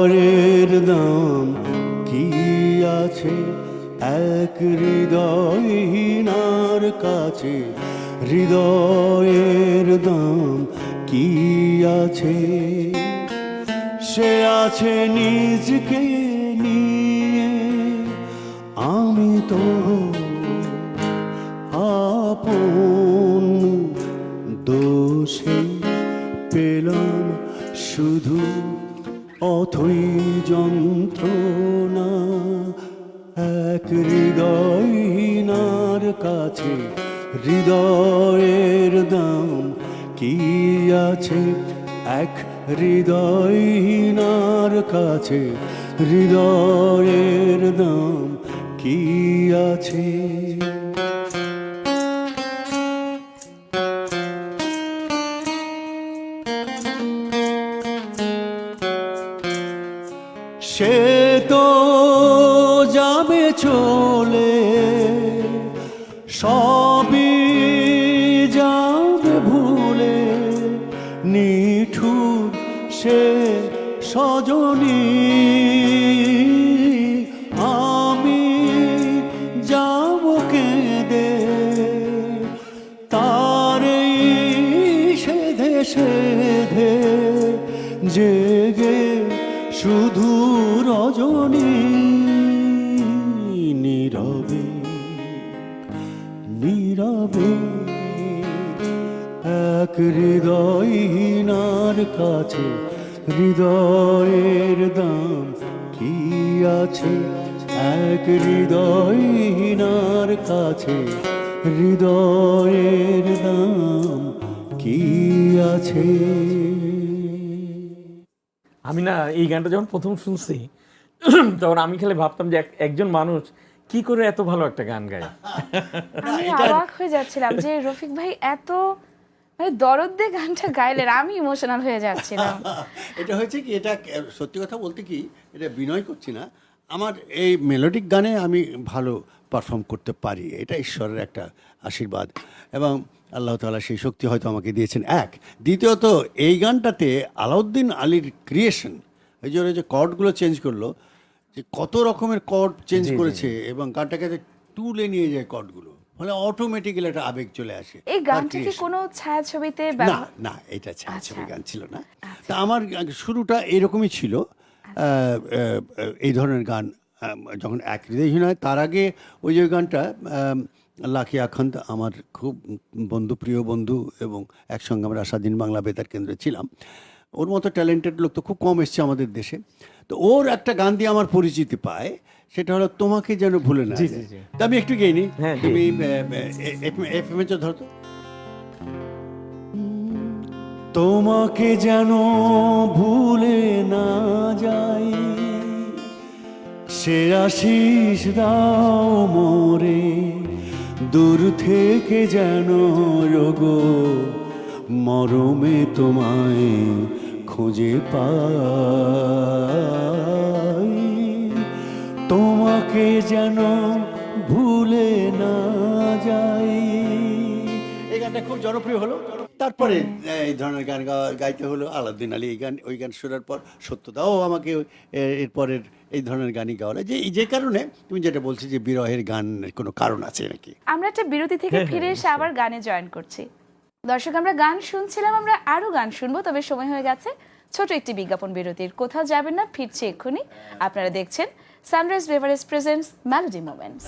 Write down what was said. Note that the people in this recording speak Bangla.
পরের দাম কি আছে এক হৃদয়হীনার কাছে, হৃদয়ের দাম কি আছে? সে আছে নিজকে নিয়ে, আমি তো আপন দোষে পেলাম শুধু অথই যন্ত্রণা। এক হৃদয়হীনার কাছে হৃদয়ের দাম কি আছে? এক হৃদয়হীনার কাছে হৃদয়ের দাম কি আছে? সে তো যাবে চলে, সবই যাবে ভুলে, নিঠুর সে সজনী। আমি যাব কেঁদে তারই সেধে সেধে, জেগে শুধু রজনী। নীরবে নীরবে এক হৃদয়হীনার কাছে হৃদয়ের দাম কি আছে? এক হৃদয়হীনার কাছে হৃদয়ের দাম কি আছে? আমি না এই গানটা যখন প্রথম শুনছি তখন আমি খালি ভাবতাম যে একজন মানুষ কি করে এত ভালো একটা গান গায়। আমি অবাক হয়ে যাচ্ছিলাম যে রফিক ভাই এত মানে দরদ দিয়ে গানটা গাইলেন, আমি ইমোশনাল হয়ে যাচ্ছিলাম। এটা হয়েছে কি, এটা সত্যি কথা বলতে কি, এটা বিনয় করছি না, আমার এই মেলোডিক গানে আমি ভালো পারফর্ম করতে পারি, এটা ঈশ্বরের একটা আশীর্বাদ এবং আল্লাহ তাআলা সেই শক্তি হয়তো আমাকে দিয়েছেন। এক, দ্বিতীয়ত এই গানটাতে আলাউদ্দিন আলীর ক্রিয়েশন, এই যে কর্ডগুলো চেঞ্জ করলো, যে কত রকমের কর্ড চেঞ্জ করেছে এবং গানটাকে তুলে নিয়ে যায় কর্ডগুলো, ফলে অটোমেটিক্যালি একটা আবেগ চলে আসে। এই গানটা কি কোনো ছায়াছবিতে না না, এটা ছায়াছবি গান ছিল না। তা আমার শুরুটা এরকমই ছিল, এই ধরনের গান যখন এক হৃদয়হীন হয়, তার আগে ওই যে গানটা লাখি আখান্দ আমার খুব বন্ধু, প্রিয় বন্ধু, এবং একসঙ্গে আমরা স্বাধীন বাংলা বেতার কেন্দ্রে ছিলাম। ওর মতো ট্যালেন্টেড লোক তো খুব কম এসছে আমাদের দেশে। তো ওর একটা গান দিয়ে আমার পরিচিতি পায়, সেটা হলো তোমাকে যেন ভুলে না যায়। তা আমি একটু গেইনি, তুমি এফএম এর ধরো তো। তোমাকে যেন ভুলে না যাই, সে আশিস দাও মোরে, দূর থেকে যেন রোগো মরমে তোমায় খুঁজে পাই, তোমাকে যেন ভুলে না যাই। এই গানটা খুব জনপ্রিয় হলো। তারপরে এই ধরনের গান গাইতে হলো আলাউদ্দিন আলী, এই গান ওই গান শোনার পর সত্যদাও আমাকে এরপরের এই ধরনের গানই গাওয়া, যে কারণে তুমি যেটা বলছো যে বিরহের গান কোনো কারণ আছে নাকি। আমরা একটা বিরতি থেকে ফিরে এসে আবার গানে জয়েন করছি। দর্শক, আমরা গান শুনছিলাম, আমরা আরো গান শুনবো, তবে সময় হয়ে গেছে ছোট একটি বিজ্ঞাপন বিরতির। কোথাও যাবেন না, ফিরছি এক্ষুনি। আপনারা দেখছেন sunrise beverage presents melody moments.